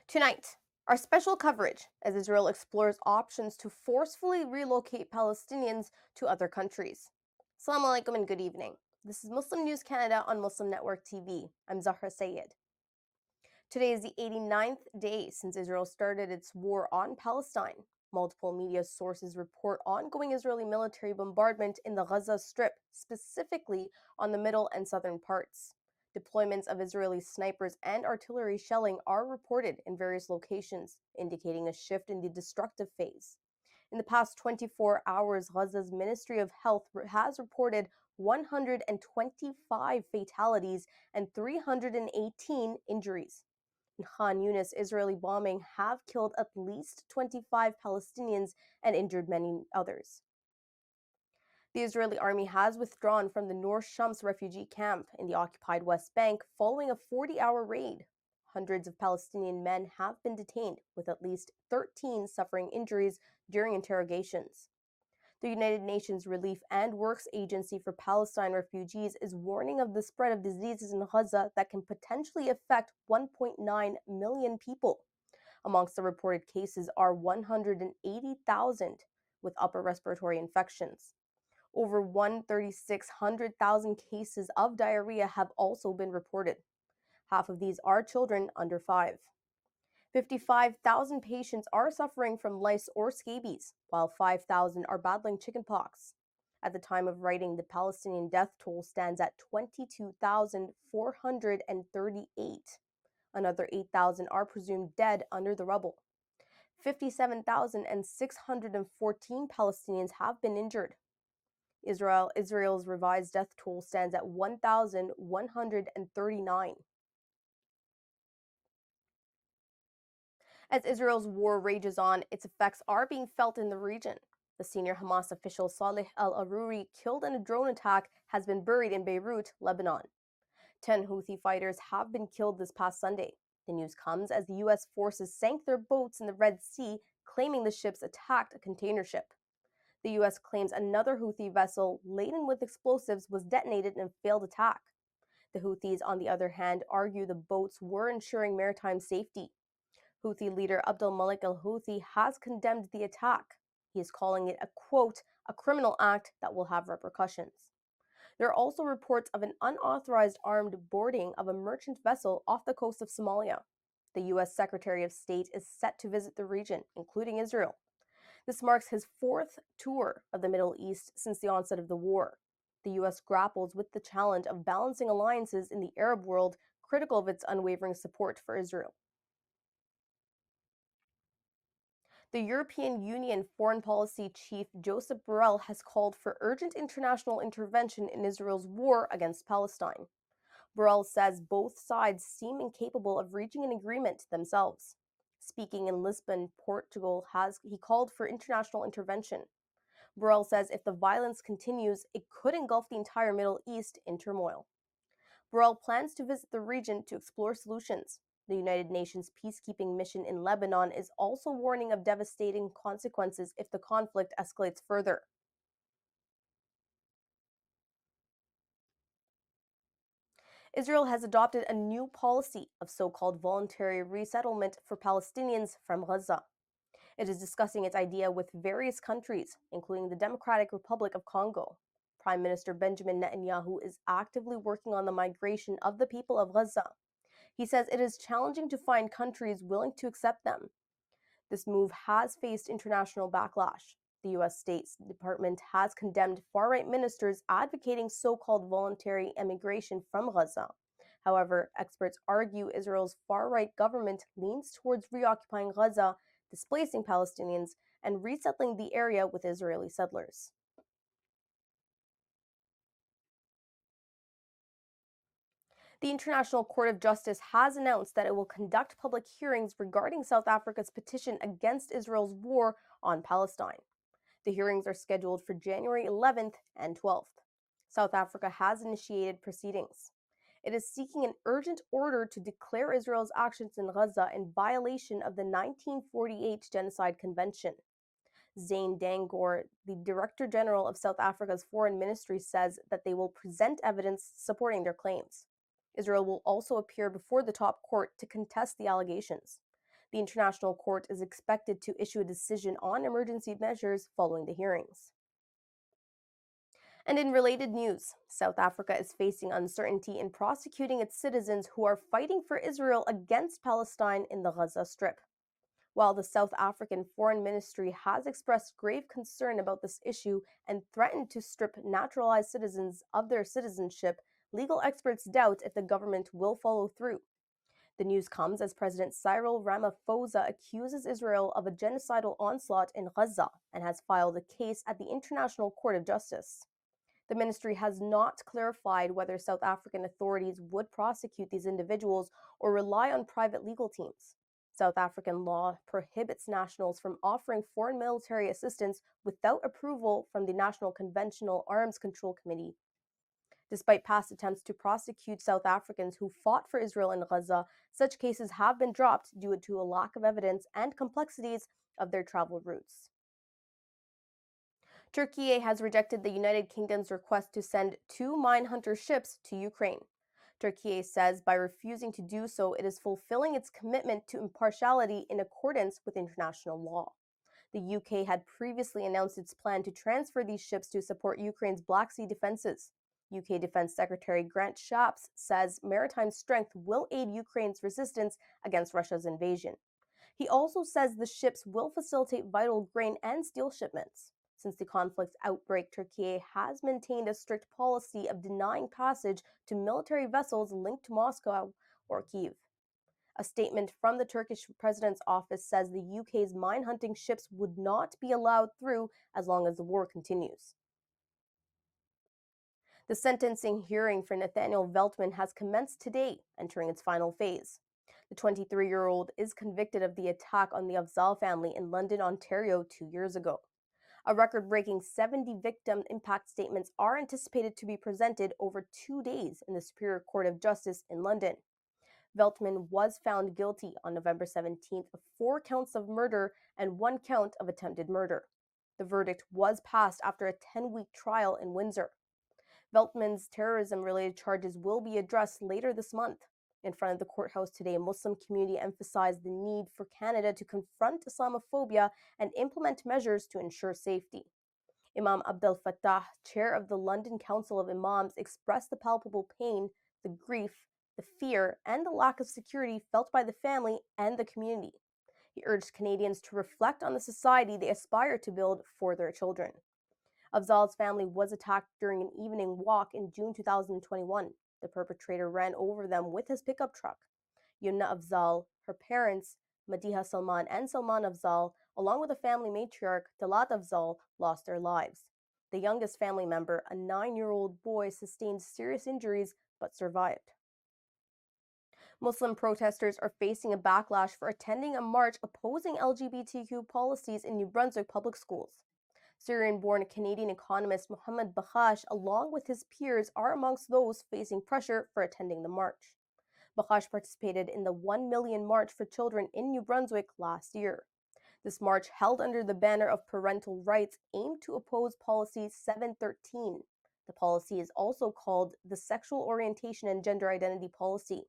Tonight, our special coverage as Israel explores options to forcefully relocate Palestinians to other countries. Assalamu alaikum and good evening. This is Muslim News Canada on Muslim Network TV. I'm Zahra Sayed. Today is the 89th day since Israel started its war on Palestine. Multiple media sources report ongoing Israeli military bombardment in the Gaza Strip, specifically on the middle and southern parts. Deployments of Israeli snipers and artillery shelling are reported in various locations, indicating a shift in the destructive phase. In the past 24 hours, Gaza's Ministry of Health has reported 125 fatalities and 318 injuries. In Khan Yunis, Israeli bombing have killed at least 25 Palestinians and injured many others. The Israeli army has withdrawn from the Nur Shams refugee camp in the occupied West Bank following a 40-hour raid. Hundreds of Palestinian men have been detained, with at least 13 suffering injuries during interrogations. The United Nations Relief and Works Agency for Palestine Refugees is warning of the spread of diseases in Gaza that can potentially affect 1.9 million people. Amongst the reported cases are 180,000 with upper respiratory infections. Over 136,000 cases of diarrhea have also been reported. Half of these are children under 5. 55,000 patients are suffering from lice or scabies, while 5,000 are battling chickenpox. At the time of writing, the Palestinian death toll stands at 22,438. Another 8,000 are presumed dead under the rubble. 57,614 Palestinians have been injured. Israel's revised death toll stands at 1,139. As Israel's war rages on, its effects are being felt in the region. The senior Hamas official Saleh al-Aruri, killed in a drone attack, has been buried in Beirut, Lebanon. 10 Houthi fighters have been killed this past Sunday. The news comes as the U.S. forces sank their boats in the Red Sea, claiming the ships attacked a container ship. The U.S. claims another Houthi vessel laden with explosives was detonated in a failed attack. The Houthis, on the other hand, argue the boats were ensuring maritime safety. Houthi leader Abdul Malik al-Houthi has condemned the attack. He is calling it a criminal act that will have repercussions. There are also reports of an unauthorized armed boarding of a merchant vessel off the coast of Somalia. The U.S. Secretary of State is set to visit the region, including Israel. This marks his fourth tour of the Middle East since the onset of the war. The U.S. grapples with the challenge of balancing alliances in the Arab world, critical of its unwavering support for Israel. The European Union Foreign Policy Chief Josep Borrell has called for urgent international intervention in Israel's war against Palestine. Borrell says both sides seem incapable of reaching an agreement themselves. Speaking in Lisbon, Portugal, he called for international intervention. Borrell says if the violence continues, it could engulf the entire Middle East in turmoil. Borrell plans to visit the region to explore solutions. The United Nations peacekeeping mission in Lebanon is also warning of devastating consequences if the conflict escalates further. Israel has adopted a new policy of so-called voluntary resettlement for Palestinians from Gaza. It is discussing its idea with various countries, including the Democratic Republic of Congo. Prime Minister Benjamin Netanyahu is actively working on the migration of the people of Gaza. He says it is challenging to find countries willing to accept them. This move has faced international backlash. The U.S. State Department has condemned far-right ministers advocating so-called voluntary emigration from Gaza. However, experts argue Israel's far-right government leans towards reoccupying Gaza, displacing Palestinians, and resettling the area with Israeli settlers. The International Court of Justice has announced that it will conduct public hearings regarding South Africa's petition against Israel's war on Palestine. The hearings are scheduled for January 11th and 12th. South Africa has initiated proceedings. It is seeking an urgent order to declare Israel's actions in Gaza in violation of the 1948 Genocide Convention. Zane Dangor, the Director General of South Africa's Foreign Ministry, says that they will present evidence supporting their claims. Israel will also appear before the top court to contest the allegations. The International Court is expected to issue a decision on emergency measures following the hearings. And in related news, South Africa is facing uncertainty in prosecuting its citizens who are fighting for Israel against Palestine in the Gaza Strip. While the South African Foreign Ministry has expressed grave concern about this issue and threatened to strip naturalized citizens of their citizenship, legal experts doubt if the government will follow through. The news comes as President Cyril Ramaphosa accuses Israel of a genocidal onslaught in Gaza and has filed a case at the International Court of Justice. The ministry has not clarified whether South African authorities would prosecute these individuals or rely on private legal teams. South African law prohibits nationals from offering foreign military assistance without approval from the National Conventional Arms Control Committee. Despite past attempts to prosecute South Africans who fought for Israel in Gaza, such cases have been dropped due to a lack of evidence and complexities of their travel routes. Türkiye has rejected the United Kingdom's request to send 2 mine hunter ships to Ukraine. Türkiye says by refusing to do so, it is fulfilling its commitment to impartiality in accordance with international law. The UK had previously announced its plan to transfer these ships to support Ukraine's Black Sea defenses. UK Defense Secretary Grant Shapps says maritime strength will aid Ukraine's resistance against Russia's invasion. He also says the ships will facilitate vital grain and steel shipments. Since the conflict's outbreak, Türkiye has maintained a strict policy of denying passage to military vessels linked to Moscow or Kyiv. A statement from the Turkish president's office says the UK's mine hunting ships would not be allowed through as long as the war continues. The sentencing hearing for Nathaniel Veltman has commenced today, entering its final phase. The 23-year-old is convicted of the attack on the Afzaal family in London, Ontario 2 years ago. A record-breaking 70 victim impact statements are anticipated to be presented over 2 days in the Superior Court of Justice in London. Veltman was found guilty on November 17th of 4 counts of murder and 1 count of attempted murder. The verdict was passed after a 10-week trial in Windsor. Veltman's terrorism-related charges will be addressed later this month. In front of the courthouse today, a Muslim community emphasized the need for Canada to confront Islamophobia and implement measures to ensure safety. Imam Abdel Fattah, chair of the London Council of Imams, expressed the palpable pain, the grief, the fear, and the lack of security felt by the family and the community. He urged Canadians to reflect on the society they aspire to build for their children. Afzaal's family was attacked during an evening walk in June 2021. The perpetrator ran over them with his pickup truck. Yumna Afzaal, her parents, Madiha Salman and Salman Afzaal, along with the family matriarch, Talat Afzaal, lost their lives. The youngest family member, a 9-year-old boy, sustained serious injuries but survived. Muslim protesters are facing a backlash for attending a march opposing LGBTQ policies in New Brunswick public schools. Syrian-born Canadian economist Mohammed Backlash, along with his peers, are amongst those facing pressure for attending the march. Backlash participated in the 1 Million March for Children in New Brunswick last year. This march, held under the banner of parental rights, aimed to oppose Policy 713. The policy is also called the Sexual Orientation and Gender Identity Policy.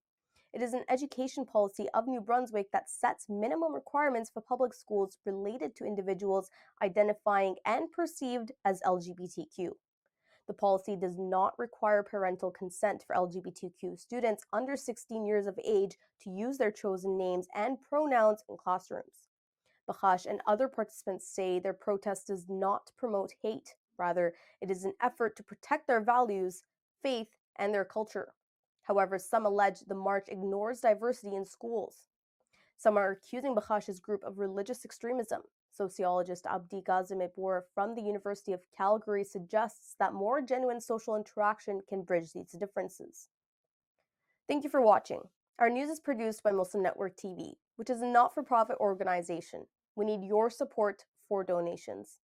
It is an education policy of New Brunswick that sets minimum requirements for public schools related to individuals identifying and perceived as LGBTQ. The policy does not require parental consent for LGBTQ students under 16 years of age to use their chosen names and pronouns in classrooms. Backlash and other participants say their protest does not promote hate. Rather, it is an effort to protect their values, faith, and their culture. However, some allege the march ignores diversity in schools. Some are accusing Backlash's group of religious extremism. Sociologist Abdi Gazimibor from the University of Calgary suggests that more genuine social interaction can bridge these differences. Thank you for watching. Our news is produced by Muslim Network TV, which is a not-for-profit organization. We need your support for donations.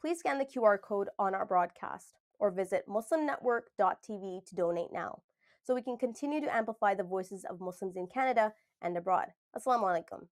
Please scan the QR code on our broadcast or visit muslimnetwork.tv to donate now, so we can continue to amplify the voices of Muslims in Canada and abroad. Assalamu alaikum.